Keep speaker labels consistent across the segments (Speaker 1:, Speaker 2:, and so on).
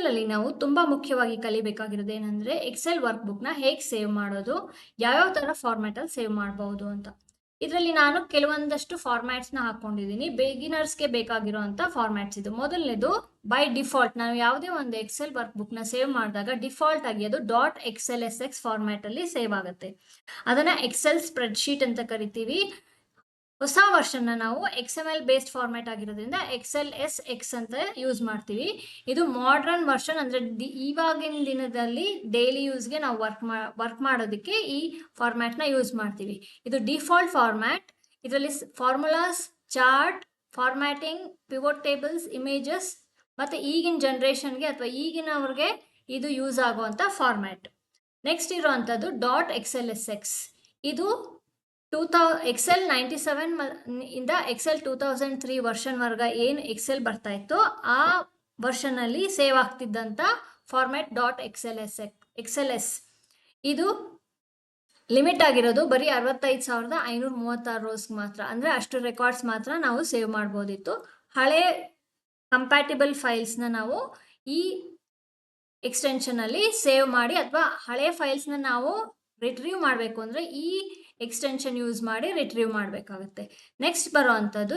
Speaker 1: ಎಕ್ಸೆಲಲ್ಲಿ ನಾವು ತುಂಬ ಮುಖ್ಯವಾಗಿ ಕಲಿಬೇಕಾಗಿರೋದು ಏನಂದರೆ ಎಕ್ಸೆಲ್ ವರ್ಕ್ಬುಕ್ನ ಹೇಗೆ ಸೇವ್ ಮಾಡೋದು, ಯಾವ್ಯಾವ ಥರ ಫಾರ್ಮ್ಯಾಟಲ್ಲಿ ಸೇವ್ ಮಾಡ್ಬೋದು ಅಂತ. ಇದರಲ್ಲಿ ನಾನು ಕೆಲವೊಂದಷ್ಟು ಫಾರ್ಮ್ಯಾಟ್ಸ್ನ ಹಾಕ್ಕೊಂಡಿದ್ದೀನಿ. ಬಿಗಿನರ್ಸ್ಗೆ ಬೇಕಾಗಿರೋಂಥ ಫಾರ್ಮ್ಯಾಟ್ಸ್ ಇದು. ಮೊದಲನೇದು ಬೈ ಡಿಫಾಲ್ಟ್ ನಾವು ಯಾವುದೇ ಒಂದು ಎಕ್ಸೆಲ್ ವರ್ಕ್ಬುಕ್ನ ಸೇವ್ ಮಾಡಿದಾಗ ಡಿಫಾಲ್ಟ್ ಆಗಿ ಅದು .xlsx ಫಾರ್ಮ್ಯಾಟಲ್ಲಿ ಸೇವ್ ಆಗುತ್ತೆ. ಅದನ್ನು ಎಕ್ಸೆಲ್ ಸ್ಪ್ರೆಡ್ಶೀಟ್ ಅಂತ ಕರಿತೀವಿ. ಹೊಸ ವರ್ಷನ್ನ ನಾವು XML ಬೇಸ್ಡ್ ಫಾರ್ಮ್ಯಾಟ್ ಆಗಿರೋದ್ರಿಂದ XLSX ಅಂತ ಯೂಸ್ ಮಾಡ್ತೀವಿ. ಇದು ಮಾಡ್ರನ್ ವರ್ಷನ್ ಅಂದರೆ ಇವಾಗಿನ ದಿನದಲ್ಲಿ ಡೈಲಿ ಯೂಸ್ಗೆ ನಾವು ವರ್ಕ್ ಮಾಡೋದಕ್ಕೆ ಈ ಫಾರ್ಮ್ಯಾಟ್ನ ಯೂಸ್ ಮಾಡ್ತೀವಿ. ಇದು ಡಿಫಾಲ್ಟ್ ಫಾರ್ಮ್ಯಾಟ್. ಇದರಲ್ಲಿ formulas, chart, formatting, pivot tables, images ಮತ್ತು ಈಗಿನ ಜನ್ರೇಷನ್ಗೆ ಅಥವಾ ಈಗಿನವ್ರಿಗೆ ಇದು ಯೂಸ್ ಆಗುವಂಥ ಫಾರ್ಮ್ಯಾಟ್. ನೆಕ್ಸ್ಟ್ ಇರೋವಂಥದ್ದು .xlsx. ಇದು ಎಕ್ಸೆಲ್ 97 ಇಂದ ಎಕ್ಸೆಲ್ 2003 ವರ್ಷನ್ವರೆಗೆ ಏನು ಎಕ್ಸೆಲ್ ಬರ್ತಾ ಇತ್ತು ಆ ವರ್ಷನಲ್ಲಿ ಸೇವ್ ಆಗ್ತಿದ್ದಂಥ ಫಾರ್ಮ್ಯಾಟ್ .xls. ಇದು ಲಿಮಿಟ್ ಆಗಿರೋದು ಬರೀ 65,536 ರೋಸ್ಗೆ ಮಾತ್ರ. ಅಂದರೆ ಅಷ್ಟು ರೆಕಾರ್ಡ್ಸ್ ಮಾತ್ರ ನಾವು ಸೇವ್ ಮಾಡ್ಬೋದಿತ್ತು. ಹಳೆ ಕಂಪ್ಯಾಟಿಬಲ್ ಫೈಲ್ಸ್ನ ನಾವು ಈ ಎಕ್ಸ್ಟೆನ್ಷನಲ್ಲಿ ಸೇವ್ ಮಾಡಿ, ಅಥವಾ ಹಳೆ ಫೈಲ್ಸ್ನ ನಾವು ರಿಟ್ರೀವ್ ಮಾಡಬೇಕು ಅಂದರೆ ಈ ಎಕ್ಸ್ಟೆನ್ಷನ್ ಯೂಸ್ ಮಾಡಿ ರಿಟ್ರೀವ್ ಮಾಡಬೇಕಾಗುತ್ತೆ. ನೆಕ್ಸ್ಟ್ ಬರೋ ಅಂಥದ್ದು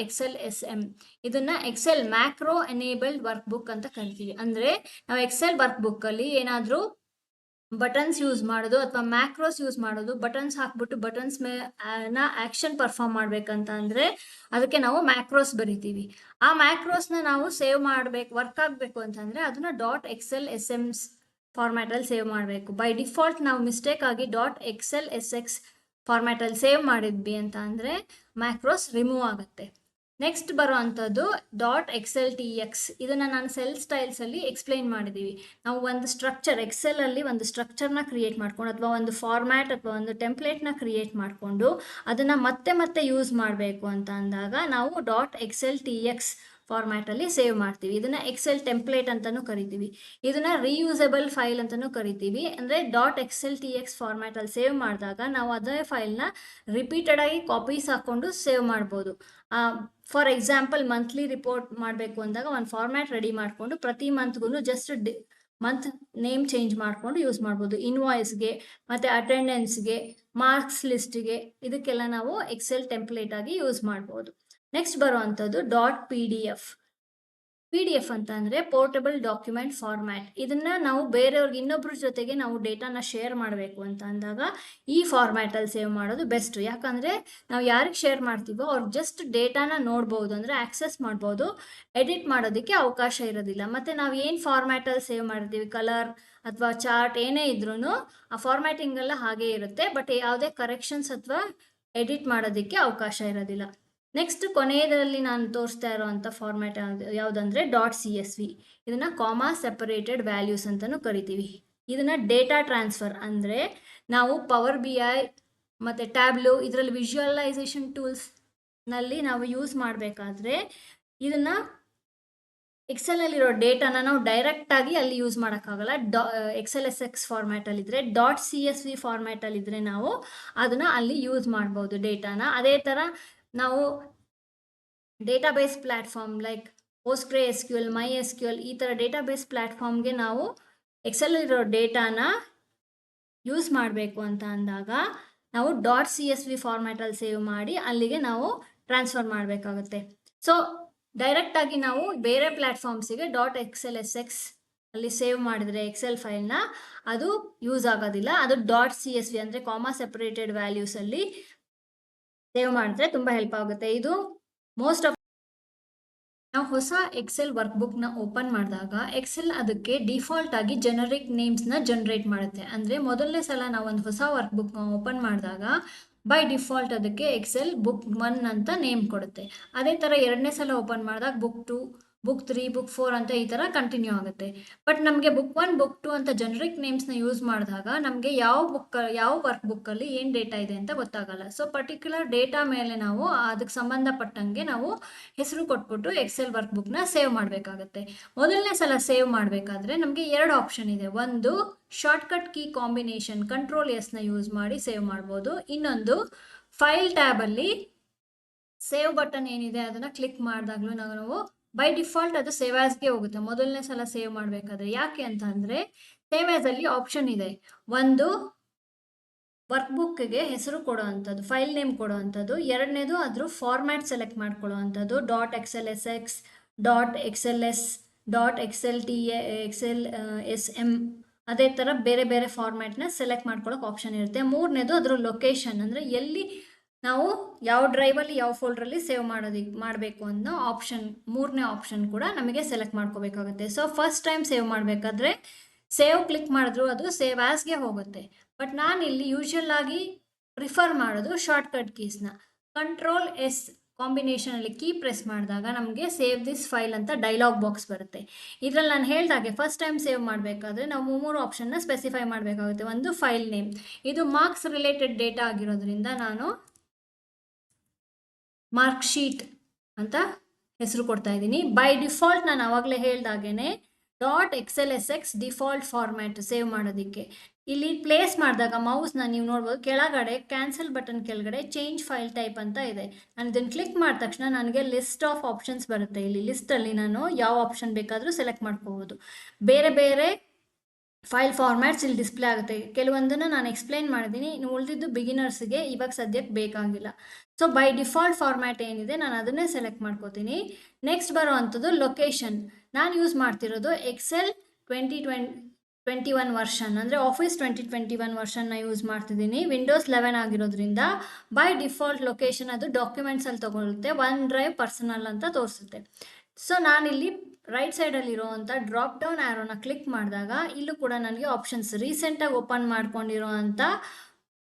Speaker 1: .xlsm. ಇದನ್ನು ಎಕ್ಸೆಲ್ ಮ್ಯಾಕ್ರೋ ಎನೇಬಲ್ಡ್ ವರ್ಕ್ಬುಕ್ ಅಂತ ಕರಿತೀವಿ. ಅಂದರೆ ನಾವು ಎಕ್ಸೆಲ್ ವರ್ಕ್ಬುಕ್ಕಲ್ಲಿ ಏನಾದರೂ ಬಟನ್ಸ್ ಯೂಸ್ ಮಾಡೋದು ಅಥವಾ ಮ್ಯಾಕ್ರೋಸ್ ಯೂಸ್ ಮಾಡೋದು, ಬಟನ್ಸ್ ಹಾಕ್ಬಿಟ್ಟು ಬಟನ್ಸ್ ಆ್ಯಕ್ಷನ್ ಪರ್ಫಾರ್ಮ್ ಮಾಡಬೇಕಂತ ಅಂದರೆ ಅದಕ್ಕೆ ನಾವು ಮ್ಯಾಕ್ರೋಸ್ ಬರಿತೀವಿ. ಆ ಮ್ಯಾಕ್ರೋಸ್ನ ನಾವು ಸೇವ್ ಮಾಡಬೇಕು, ವರ್ಕ್ ಆಗಬೇಕು ಅಂತಂದರೆ ಅದನ್ನು .xlsm ಫಾರ್ಮ್ಯಾಟಲ್ಲಿ ಸೇವ್ ಮಾಡಬೇಕು. ಬೈ ಡಿಫಾಲ್ಟ್ ನಾವು ಮಿಸ್ಟೇಕ್ ಆಗಿ .xlsx ಫಾರ್ಮ್ಯಾಟಲ್ಲಿ ಸೇವ್ ಮಾಡಿದ್ವಿ ಅಂತ ಅಂದರೆ ಮ್ಯಾಕ್ರೋಸ್ ರಿಮೂವ್ ಆಗುತ್ತೆ. ನೆಕ್ಸ್ಟ್ ಬರೋ ಅಂಥದ್ದು .xltx. ಇದನ್ನು ನಾನು ಸೆಲ್ ಸ್ಟೈಲ್ಸಲ್ಲಿ ಎಕ್ಸ್ಪ್ಲೈನ್ ಮಾಡಿದ್ದೀವಿ. ನಾವು ಒಂದು ಸ್ಟ್ರಕ್ಚರ್ ಎಕ್ಸೆಲಲ್ಲಿ ಒಂದು ಸ್ಟ್ರಕ್ಚರ್ನ ಕ್ರಿಯೇಟ್ ಮಾಡ್ಕೊಂಡು ಅಥವಾ ಒಂದು ಫಾರ್ಮ್ಯಾಟ್ ಅಥವಾ ಒಂದು ಟೆಂಪ್ಲೇಟ್ನ ಕ್ರಿಯೇಟ್ ಮಾಡಿಕೊಂಡು ಅದನ್ನು ಮತ್ತೆ ಯೂಸ್ ಮಾಡಬೇಕು ಅಂತ ಅಂದಾಗ ನಾವು .xltx ಫಾರ್ಮ್ಯಾಟಲ್ಲಿ ಸೇವ್ ಮಾಡ್ತೀವಿ. ಇದನ್ನು ಎಕ್ಸೆಲ್ ಟೆಂಪ್ಲೇಟ್ ಅಂತಲೂ ಕರಿತೀವಿ. ಇದನ್ನು ರೀಯೂಸಬಲ್ ಫೈಲ್ ಅಂತಲೂ ಕರಿತೀವಿ. ಅಂದರೆ .xltx ಫಾರ್ಮ್ಯಾಟಲ್ಲಿ ಸೇವ್ ಮಾಡಿದಾಗ ನಾವು ಅದೇ ಫೈಲ್ನ ರಿಪೀಟೆಡಾಗಿ ಕಾಪೀಸ್ ಹಾಕ್ಕೊಂಡು ಸೇವ್ ಮಾಡ್ಬೋದು. ಫಾರ್ ಎಕ್ಸಾಂಪಲ್ ಮಂತ್ಲಿ ರಿಪೋರ್ಟ್ ಮಾಡಬೇಕು ಅಂದಾಗ ಒಂದು ಫಾರ್ಮ್ಯಾಟ್ ರೆಡಿ ಮಾಡಿಕೊಂಡು ಪ್ರತಿ ಮಂತ್ಗೂ ಜಸ್ಟ್ ಮಂತ್ ನೇಮ್ ಚೇಂಜ್ ಮಾಡಿಕೊಂಡು ಯೂಸ್ ಮಾಡ್ಬೋದು. ಇನ್ವಾಯ್ಸ್ಗೆ ಮತ್ತು ಅಟೆಂಡೆನ್ಸ್ಗೆ, ಮಾರ್ಕ್ಸ್ ಲಿಸ್ಟ್ಗೆ, ಇದಕ್ಕೆಲ್ಲ ನಾವು ಎಕ್ಸೆಲ್ ಟೆಂಪ್ಲೇಟ್ ಆಗಿ ಯೂಸ್ ಮಾಡ್ಬೋದು. ನೆಕ್ಸ್ಟ್ ಬರುವಂಥದ್ದು .pdf ಅಂತ ಅಂದರೆ ಪೋರ್ಟಬಲ್ ಡಾಕ್ಯುಮೆಂಟ್ ಫಾರ್ಮ್ಯಾಟ್. ಇದನ್ನು ನಾವು ಬೇರೆಯವ್ರಿಗೆ ಇನ್ನೊಬ್ಬರ ಜೊತೆಗೆ ನಾವು ಡೇಟಾನ ಶೇರ್ ಮಾಡಬೇಕು ಅಂತ ಅಂದಾಗ ಈ ಫಾರ್ಮ್ಯಾಟಲ್ಲಿ ಸೇವ್ ಮಾಡೋದು ಬೆಸ್ಟು. ಯಾಕಂದರೆ ನಾವು ಯಾರಿಗೆ ಶೇರ್ ಮಾಡ್ತೀವೋ ಅವ್ರಿಗೆ ಜಸ್ಟ್ ಡೇಟಾನ ನೋಡ್ಬೋದು, ಅಂದರೆ ಆಕ್ಸೆಸ್ ಮಾಡ್ಬೋದು, ಎಡಿಟ್ ಮಾಡೋದಕ್ಕೆ ಅವಕಾಶ ಇರೋದಿಲ್ಲ. ಮತ್ತು ನಾವು ಏನು ಫಾರ್ಮ್ಯಾಟಲ್ಲಿ ಸೇವ್ ಮಾಡಿರ್ತೀವಿ, ಕಲರ್ ಅಥವಾ ಚಾರ್ಟ್ ಏನೇ ಇದ್ರೂ ಆ ಫಾರ್ಮ್ಯಾಟಿಂಗೆಲ್ಲ ಹಾಗೇ ಇರುತ್ತೆ. ಬಟ್ ಯಾವುದೇ ಕರೆಕ್ಷನ್ಸ್ ಅಥವಾ ಎಡಿಟ್ ಮಾಡೋದಕ್ಕೆ ಅವಕಾಶ ಇರೋದಿಲ್ಲ. ನೆಕ್ಸ್ಟ್ ಕೊನೆಯದರಲ್ಲಿ ನಾನು ತೋರಿಸ್ತಾ ಇರೋವಂಥ ಫಾರ್ಮ್ಯಾಟ್ ಯಾವುದಂದರೆ .csv. ಇದನ್ನು ಕಾಮಾ ಸೆಪರೇಟೆಡ್ ವ್ಯಾಲ್ಯೂಸ್ ಅಂತಲೂ ಕರಿತೀವಿ. ಇದನ್ನು ಡೇಟಾ ಟ್ರಾನ್ಸ್ಫರ್ ಅಂದರೆ ನಾವು ಪವರ್ BI ಮತ್ತು ಟ್ಯಾಬ್ಲೋ ಇದರಲ್ಲಿ ವಿಜುವಲೈಸೇಷನ್ ಟೂಲ್ಸ್ನಲ್ಲಿ ನಾವು ಯೂಸ್ ಮಾಡಬೇಕಾದ್ರೆ ಇದನ್ನು ಎಕ್ಸೆಲಲ್ಲಿರೋ ಡೇಟಾನ ನಾವು ಡೈರೆಕ್ಟಾಗಿ ಅಲ್ಲಿ ಯೂಸ್ ಮಾಡೋಕ್ಕಾಗಲ್ಲ. XLSX ಫಾರ್ಮ್ಯಾಟಲ್ಲಿದ್ದರೆ .csv ಫಾರ್ಮ್ಯಾಟಲ್ಲಿದ್ದರೆ ನಾವು ಅದನ್ನು ಅಲ್ಲಿ ಯೂಸ್ ಮಾಡ್ಬೋದು ಡೇಟಾನ. ಅದೇ ಥರ ನಾವು database platform like PostgreSQL, MySQL ಈ ಥರ ಡೇಟಾಬೇಸ್ ಪ್ಲ್ಯಾಟ್ಫಾರ್ಮ್ಗೆ ನಾವು ಎಕ್ಸೆಲಲ್ಲಿರೋ ಡೇಟಾನ ಯೂಸ್ ಮಾಡಬೇಕು ಅಂತ ಅಂದಾಗ ನಾವು .csv ಫಾರ್ಮ್ಯಾಟಲ್ಲಿ ಸೇವ್ ಮಾಡಿ ಅಲ್ಲಿಗೆ ನಾವು ಟ್ರಾನ್ಸ್ಫರ್ ಮಾಡಬೇಕಾಗುತ್ತೆ. ಸೊ ಡೈರೆಕ್ಟಾಗಿ ನಾವು ಬೇರೆ ಪ್ಲ್ಯಾಟ್ಫಾರ್ಮ್ಸಿಗೆ .xlsx ಅಲ್ಲಿ ಸೇವ್ ಮಾಡಿದರೆ ಎಕ್ಸೆಲ್ ಫೈಲ್ನ ಅದು ಯೂಸ್ ಆಗೋದಿಲ್ಲ. ಅದು .csv ಅಂದರೆ ಕಾಮಾ ಸೆಪರೇಟೆಡ್ ವ್ಯಾಲ್ಯೂಸಲ್ಲಿ ಸೇವ್ ಮಾಡಿದ್ರೆ ತುಂಬ ಹೆಲ್ಪ್ ಆಗುತ್ತೆ. ಇದು ಮೋಸ್ಟ್ ಆಫ್ ನಾವು ಹೊಸ ಎಕ್ಸೆಲ್ ವರ್ಕ್ಬುಕ್ನ ಓಪನ್ ಮಾಡಿದಾಗ ಎಕ್ಸೆಲ್ ಅದಕ್ಕೆ ಡಿಫಾಲ್ಟ್ ಆಗಿ ಜನರಿಕ್ ನೇಮ್ಸ್ನ ಜನರೇಟ್ ಮಾಡುತ್ತೆ. ಅಂದರೆ ಮೊದಲನೇ ಸಲ ನಾವು ಒಂದು ಹೊಸ ವರ್ಕ್ಬುಕ್ನ ಓಪನ್ ಮಾಡಿದಾಗ ಬೈ ಡಿಫಾಲ್ಟ್ ಅದಕ್ಕೆ ಎಕ್ಸೆಲ್ ಬುಕ್ 1 ಅಂತ ನೇಮ್ ಕೊಡುತ್ತೆ. ಅದೇ ಥರ ಎರಡನೇ ಸಲ ಓಪನ್ ಮಾಡಿದಾಗ ಬುಕ್ 2, ಬುಕ್ 3, ಬುಕ್ 4 ಅಂತ ಈ ಥರ ಕಂಟಿನ್ಯೂ ಆಗುತ್ತೆ. ಬಟ್ ನಮಗೆ ಬುಕ್ 1, ಬುಕ್ 2 ಅಂತ ಜನರಿಕ್ ನೇಮ್ಸ್ನ ಯೂಸ್ ಮಾಡಿದಾಗ ನಮಗೆ ಯಾವ ವರ್ಕ್ ಬುಕ್ಕಲ್ಲಿ ಏನು ಡೇಟಾ ಇದೆ ಅಂತ ಗೊತ್ತಾಗಲ್ಲ. ಸೊ ಪರ್ಟಿಕ್ಯುಲರ್ ಡೇಟಾ ಮೇಲೆ ನಾವು ಅದಕ್ಕೆ ಸಂಬಂಧಪಟ್ಟಂಗೆ ನಾವು ಹೆಸರು ಕೊಟ್ಬಿಟ್ಟು ಎಕ್ಸೆಲ್ ವರ್ಕ್ ಬುಕ್ನ ಸೇವ್ ಮಾಡಬೇಕಾಗತ್ತೆ. ಮೊದಲನೇ ಸಲ ಸೇವ್ ಮಾಡಬೇಕಾದ್ರೆ ನಮಗೆ 2 ಆಪ್ಷನ್ ಇದೆ. ಒಂದು shortcut key combination Ctrl+S use ಮಾಡಿ ಸೇವ್ ಮಾಡ್ಬೋದು. ಇನ್ನೊಂದು ಫೈಲ್ ಟ್ಯಾಬಲ್ಲಿ ಸೇವ್ ಬಟನ್ ಏನಿದೆ ಅದನ್ನು ಕ್ಲಿಕ್ ಮಾಡಿದಾಗಲೂ ನಾವು ಬೈ ಡಿಫಾಲ್ಟ್ ಅದು ಸೇವ್ ಆಸ್ಗೆ ಹೋಗುತ್ತೆ ಮೊದಲನೇ ಸಲ ಸೇವ್ ಮಾಡಬೇಕಾದ್ರೆ. ಯಾಕೆ ಅಂತ ಅಂದರೆ ಸೇವ್ ಆಸ್ ಅಲ್ಲಿ ಆಪ್ಷನ್ ಇದೆ. ಒಂದು ವರ್ಕ್ ಬುಕ್ಗೆ ಹೆಸರು ಕೊಡೋ ಅಂಥದ್ದು, ಫೈಲ್ ನೇಮ್ ಕೊಡೋ ಅಂಥದ್ದು. ಎರಡನೇದು ಅದ್ರ ಫಾರ್ಮ್ಯಾಟ್ ಸೆಲೆಕ್ಟ್ ಮಾಡ್ಕೊಳ್ಳೋ ಅಂಥದ್ದು, .xlsx, .xls, .xlsm, ಅದೇ ಥರ ಬೇರೆ ಬೇರೆ ಫಾರ್ಮ್ಯಾಟ್ನ ಸೆಲೆಕ್ಟ್ ಮಾಡ್ಕೊಳ್ಳೋಕೆ ಆಪ್ಷನ್ ಇರುತ್ತೆ. ಮೂರನೇದು ಅದ್ರ ಲೊಕೇಶನ್, ಅಂದರೆ ಎಲ್ಲಿ ನಾವು ಯಾವ ಡ್ರೈವಲ್ಲಿ ಯಾವ ಫೋಲ್ಡ್ರಲ್ಲಿ ಸೇವ್ ಮಾಡಬೇಕು ಅನ್ನೋ ಆಪ್ಷನ್, ಮೂರನೇ ಆಪ್ಷನ್ ಕೂಡ ನಮಗೆ ಸೆಲೆಕ್ಟ್ ಮಾಡ್ಕೋಬೇಕಾಗುತ್ತೆ. ಸೊ ಫಸ್ಟ್ ಟೈಮ್ ಸೇವ್ ಮಾಡಬೇಕಾದ್ರೆ ಸೇವ್ ಕ್ಲಿಕ್ ಮಾಡಿದ್ರು ಅದು ಸೇವ್ ಆಸ್ಗೆ ಹೋಗುತ್ತೆ. ಬಟ್ ನಾನು ಇಲ್ಲಿ ಯೂಶುವಲ್ ಆಗಿ ಪ್ರಿಫರ್ ಮಾಡೋದು ಶಾರ್ಟ್ಕಟ್ ಕೀಸ್ನ. Ctrl+S ಕಾಂಬಿನೇಷನಲ್ಲಿ ಕೀ ಪ್ರೆಸ್ ಮಾಡಿದಾಗ ನಮಗೆ ಸೇವ್ ದಿಸ್ ಫೈಲ್ ಅಂತ ಡೈಲಾಗ್ ಬಾಕ್ಸ್ ಬರುತ್ತೆ. ಇದರಲ್ಲಿ ನಾನು ಹೇಳ್ದಾಗೆ ಫಸ್ಟ್ ಟೈಮ್ ಸೇವ್ ಮಾಡಬೇಕಾದ್ರೆ ನಾವು ಮೂರು ಆಪ್ಷನ್ನ ಸ್ಪೆಸಿಫೈ ಮಾಡಬೇಕಾಗುತ್ತೆ. ಒಂದು ಫೈಲ್ ನೇಮ್, ಇದು ಮಾರ್ಕ್ಸ್ ರಿಲೇಟೆಡ್ ಡೇಟಾ ಆಗಿರೋದ್ರಿಂದ ನಾನು ಮಾರ್ಕ್ ಶೀಟ್ ಅಂತ ಹೆಸರು ಕೊಡ್ತಾ ಇದ್ದೀನಿ. ಬೈ ಡಿಫಾಲ್ಟ್ ನಾನು ಆವಾಗಲೇ ಹೇಳ್ದಾಗೇ .xlsx ಡಿಫಾಲ್ಟ್ ಫಾರ್ಮ್ಯಾಟ್ ಸೇವ್ ಮಾಡೋದಕ್ಕೆ. ಇಲ್ಲಿ ಪ್ಲೇಸ್ ಮಾಡಿದಾಗ ಮೌಸ್ನ ನೀವು ನೋಡ್ಬೋದು ಕೆಳಗಡೆ ಕ್ಯಾನ್ಸಲ್ ಬಟನ್ ಕೆಳಗಡೆ ಚೇಂಜ್ ಫೈಲ್ ಟೈಪ್ ಅಂತ ಇದೆ. ನಾನು ಇದನ್ನು ಕ್ಲಿಕ್ ಮಾಡಿದ ತಕ್ಷಣ ನನಗೆ ಲಿಸ್ಟ್ ಆಫ್ ಆಪ್ಷನ್ಸ್ ಬರುತ್ತೆ. ಇಲ್ಲಿ ಲಿಸ್ಟಲ್ಲಿ ನಾನು ಯಾವ ಆಪ್ಷನ್ ಬೇಕಾದರೂ ಸೆಲೆಕ್ಟ್ ಮಾಡ್ಕೋಬೋದು. ಬೇರೆ ಬೇರೆ ಫೈಲ್ ಫಾರ್ಮ್ಯಾಟ್ಸ್ ಇಲ್ಲಿ ಡಿಸ್ಪ್ಲೇ ಆಗುತ್ತೆ. ಕೆಲವೊಂದನ್ನು ನಾನು ಎಕ್ಸ್ಪ್ಲೇನ್ ಮಾಡಿದ್ದೀನಿ, ಇನ್ನು ಉಳಿದಿದ್ದು ಬಿಗಿನರ್ಸ್ಗೆ ಇವಾಗ ಸದ್ಯಕ್ಕೆ ಬೇಕಾಗಿಲ್ಲ. ಸೊ ಬೈ ಡಿಫಾಲ್ಟ್ ಫಾರ್ಮ್ಯಾಟ್ ಏನಿದೆ ನಾನು ಅದನ್ನೇ ಸೆಲೆಕ್ಟ್ ಮಾಡ್ಕೋತೀನಿ. ನೆಕ್ಸ್ಟ್ ಬರೋ ಅಂಥದ್ದು ಲೊಕೇಶನ್. ನಾನು ಯೂಸ್ ಮಾಡ್ತಿರೋದು ಎಕ್ಸೆಲ್ 2021 ವರ್ಷನ್, ಅಂದರೆ ಆಫೀಸ್ 2021 ವರ್ಷನ್ನ ಯೂಸ್ ಮಾಡ್ತಿದ್ದೀನಿ. ವಿಂಡೋಸ್ 11 ಆಗಿರೋದ್ರಿಂದ ಬೈ ಡಿಫಾಲ್ಟ್ ಲೊಕೇಶನ್ ಅದು ಡಾಕ್ಯುಮೆಂಟ್ಸಲ್ಲಿ ತೊಗೊಳುತ್ತೆ. ಒನ್ ಡ್ರೈವ್ ಪರ್ಸನಲ್ ಅಂತ ತೋರಿಸುತ್ತೆ. ಸೊ ನಾನಿಲ್ಲಿ ರೈಟ್ ಸೈಡಲ್ಲಿರೋವಂಥ ಡ್ರಾಪ್ ಡೌನ್ ಆ್ಯರೋನ ಕ್ಲಿಕ್ ಮಾಡಿದಾಗ ಇಲ್ಲೂ ಕೂಡ ನನಗೆ ಆಪ್ಷನ್ಸ್, ರೀಸೆಂಟಾಗಿ ಓಪನ್ ಮಾಡ್ಕೊಂಡಿರೋ ಅಂಥ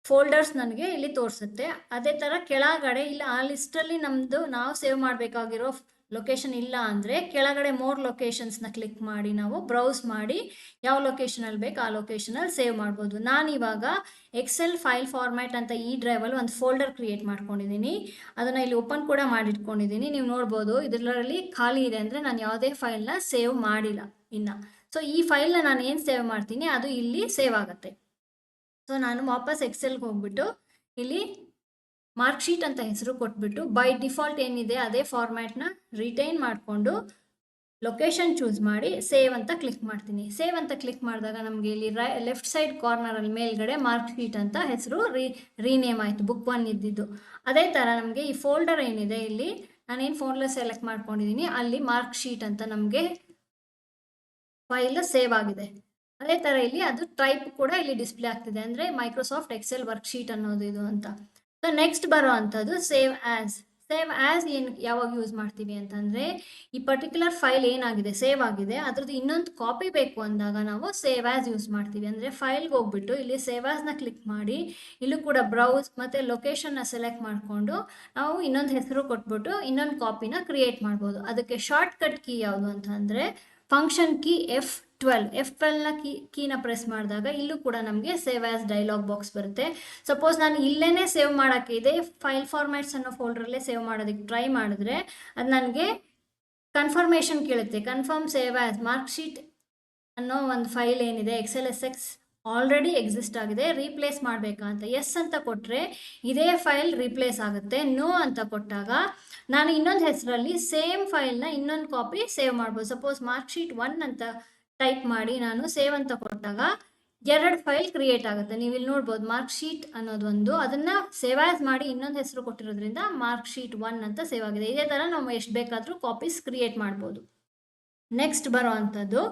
Speaker 1: ಫೋಲ್ಡರ್ಸ್ ನನಗೆ ಇಲ್ಲಿ ತೋರಿಸುತ್ತೆ. ಅದೇ ಥರ ಕೆಳಗಡೆ ಇಲ್ಲಿ ಆ ಲಿಸ್ಟಲ್ಲಿ ನಮ್ಮದು ನಾವು ಸೇವ್ ಮಾಡಬೇಕಾಗಿರೋ ಲೊಕೇಶನ್ ಇಲ್ಲ ಅಂದರೆ ಕೆಳಗಡೆ ಮೋರ್ ಲೊಕೇಶನ್ಸ್ನ ಕ್ಲಿಕ್ ಮಾಡಿ ನಾವು ಬ್ರೌಸ್ ಮಾಡಿ ಯಾವ ಲೊಕೇಶನಲ್ಲಿ ಬೇಕು ಆ ಲೊಕೇಶನಲ್ಲಿ ಸೇವ್ ಮಾಡ್ಬೋದು. ನಾನಿವಾಗ ಎಕ್ಸೆಲ್ ಫೈಲ್ ಫಾರ್ಮ್ಯಾಟ್ ಅಂತ ಈ ಡ್ರೈವಲ್ಲಿ ಒಂದು ಫೋಲ್ಡರ್ ಕ್ರಿಯೇಟ್ ಮಾಡ್ಕೊಂಡಿದ್ದೀನಿ. ಅದನ್ನು ಇಲ್ಲಿ ಓಪನ್ ಕೂಡ ಮಾಡಿಟ್ಕೊಂಡಿದ್ದೀನಿ. ನೀವು ನೋಡ್ಬೋದು ಇದರಲ್ಲಿ ಖಾಲಿ ಇದೆ, ಅಂದರೆ ನಾನು ಯಾವುದೇ ಫೈಲ್ನ ಸೇವ್ ಮಾಡಿಲ್ಲ ಇನ್ನು. ಸೊ ಈ ಫೈಲ್ನ ನಾನು ಏನು ಸೇವ್ ಮಾಡ್ತೀನಿ ಅದು ಇಲ್ಲಿ ಸೇವ್ ಆಗುತ್ತೆ. ಸೊ ನಾನು ವಾಪಸ್ ಎಕ್ಸೆಲ್ಗೆ ಹೋಗ್ಬಿಟ್ಟು ಇಲ್ಲಿ ಮಾರ್ಕ್ ಶೀಟ್ ಅಂತ ಹೆಸರು ಕೊಟ್ಬಿಟ್ಟು ಬೈ ಡಿಫಾಲ್ಟ್ ಏನಿದೆ ಅದೇ ಫಾರ್ಮ್ಯಾಟ್ನ ರಿಟೈನ್ ಮಾಡಿಕೊಂಡು ಲೊಕೇಶನ್ ಚೂಸ್ ಮಾಡಿ ಸೇವ್ ಅಂತ ಕ್ಲಿಕ್ ಮಾಡ್ತೀನಿ. ಸೇವ್ ಅಂತ ಕ್ಲಿಕ್ ಮಾಡಿದಾಗ ನಮಗೆ ಇಲ್ಲಿ ಲೆಫ್ಟ್ ಸೈಡ್ ಕಾರ್ನರಲ್ಲಿ ಮೇಲ್ಗಡೆ ಮಾರ್ಕ್ ಶೀಟ್ ಅಂತ ಹೆಸರು ರೀನೇಮ್ ಆಯಿತು, ಬುಕ್ 1 ಇದ್ದಿದ್ದು. ಅದೇ ಥರ ನಮಗೆ ಈ ಫೋಲ್ಡರ್ ಏನಿದೆ ಇಲ್ಲಿ ನಾನೇನು ಫೋಲ್ಡರ್ ಸೆಲೆಕ್ಟ್ ಮಾಡ್ಕೊಂಡಿದ್ದೀನಿ ಅಲ್ಲಿ ಮಾರ್ಕ್ ಶೀಟ್ ಅಂತ ನಮಗೆ ಫೈಲ್ ಸೇವ್ ಆಗಿದೆ. ಅದೇ ಥರ ಇಲ್ಲಿ ಅದು ಟೈಪ್ ಕೂಡ ಇಲ್ಲಿ ಡಿಸ್ಪ್ಲೇ ಆಗ್ತಿದೆ, ಅಂದರೆ ಮೈಕ್ರೋಸಾಫ್ಟ್ ಎಕ್ಸೆಲ್ ವರ್ಕ್ ಶೀಟ್ ಅನ್ನೋದು ಇದು ಅಂತ. ಸೊ ನೆಕ್ಸ್ಟ್ ಬರೋ ಅಂಥದ್ದು ಸೇವ್ ಆ್ಯಸ್. ಸೇವ್ ಆ್ಯಸ್ ಏನು ಯಾವಾಗ ಯೂಸ್ ಮಾಡ್ತೀವಿ ಅಂತಂದರೆ ಈ ಪರ್ಟಿಕ್ಯುಲರ್ ಫೈಲ್ ಏನಾಗಿದೆ ಸೇವ್ ಆಗಿದೆ ಅದ್ರದ್ದು ಇನ್ನೊಂದು ಕಾಪಿ ಬೇಕು ಅಂದಾಗ ನಾವು ಸೇವ್ ಆ್ಯಸ್ ಯೂಸ್ ಮಾಡ್ತೀವಿ. ಅಂದರೆ ಫೈಲ್ಗೆ ಹೋಗ್ಬಿಟ್ಟು ಇಲ್ಲಿ ಸೇವ್ ಆ್ಯಸ್ನ ಕ್ಲಿಕ್ ಮಾಡಿ ಇಲ್ಲೂ ಕೂಡ ಬ್ರೌಸ್ ಮತ್ತು ಲೊಕೇಶನ್ನ ಸೆಲೆಕ್ಟ್ ಮಾಡಿಕೊಂಡು ನಾವು ಇನ್ನೊಂದು ಹೆಸರು ಕೊಟ್ಬಿಟ್ಟು ಇನ್ನೊಂದು ಕಾಪಿನ ಕ್ರಿಯೇಟ್ ಮಾಡ್ಬೋದು. ಅದಕ್ಕೆ ಶಾರ್ಟ್ಕಟ್ ಕೀ ಯಾವುದು ಅಂತಂದರೆ ಫಂಕ್ಷನ್ ಕೀ F12ನ ಕೀನ ಪ್ರೆಸ್ ಮಾಡಿದಾಗ ಇಲ್ಲೂ ಕೂಡ ನಮಗೆ ಸೇವ್ ಆ್ಯಸ್ ಡೈಲಾಗ್ ಬಾಕ್ಸ್ ಬರುತ್ತೆ. ಸಪೋಸ್ ನಾನು ಇಲ್ಲೇ ಸೇವ್ ಮಾಡೋಕ್ಕೆ ಇದೆ ಫೈಲ್ ಫಾರ್ಮ್ಯಾಟ್ಸ್ ಅನ್ನೋ ಫೋಲ್ಡ್ರಲ್ಲೇ ಸೇವ್ ಮಾಡೋದಕ್ಕೆ ಟ್ರೈ ಮಾಡಿದ್ರೆ ಅದು ನನಗೆ ಕನ್ಫರ್ಮೇಷನ್ ಕೇಳುತ್ತೆ. Confirm save as mark sheet ಅನ್ನೋ ಒಂದು ಫೈಲ್ ಏನಿದೆ XLSX ಆಲ್ರೆಡಿ ಎಕ್ಸಿಸ್ಟ್ ಆಗಿದೆ, ರೀಪ್ಲೇಸ್ ಮಾಡಬೇಕಾ ಅಂತ ಎಸ್ ಅಂತ ಕೊಟ್ಟರೆ ಇದೇ ಫೈಲ್ ರೀಪ್ಲೇಸ್ ಆಗುತ್ತೆ. ನೋ ಅಂತ ಕೊಟ್ಟಾಗ ನಾನು ಇನ್ನೊಂದು ಹೆಸರಲ್ಲಿ ಸೇಮ್ ಫೈಲ್ನ ಇನ್ನೊಂದು ಕಾಪಿ ಸೇವ್ ಮಾಡ್ಬೋದು. ಸಪೋಸ್ ಮಾರ್ಕ್ ಶೀಟ್ 1 ಅಂತ ಟೈಪ್ ಮಾಡಿ ನಾನು ಸೇವ್ ಅಂತ ಕೊಟ್ಟಾಗ 2 ಫೈಲ್ ಕ್ರಿಯೇಟ್ ಆಗುತ್ತೆ. ನೀವು ಇಲ್ಲಿ ನೋಡ್ಬೋದು ಮಾರ್ಕ್ ಶೀಟ್ ಅನ್ನೋದೊಂದು, ಅದನ್ನು ಸೇವ್ ಆ್ಯಸ್ ಮಾಡಿ ಇನ್ನೊಂದು ಹೆಸರು ಕೊಟ್ಟಿರೋದ್ರಿಂದ ಮಾರ್ಕ್ ಶೀಟ್ 1 ಅಂತ ಸೇವ್ ಆಗಿದೆ. ಇದೇ ಥರ ನಾವು ಎಷ್ಟು ಬೇಕಾದರೂ ಕಾಪೀಸ್ ಕ್ರಿಯೇಟ್ ಮಾಡ್ಬೋದು. ನೆಕ್ಸ್ಟ್ ಬರೋ ಅಂಥದ್ದು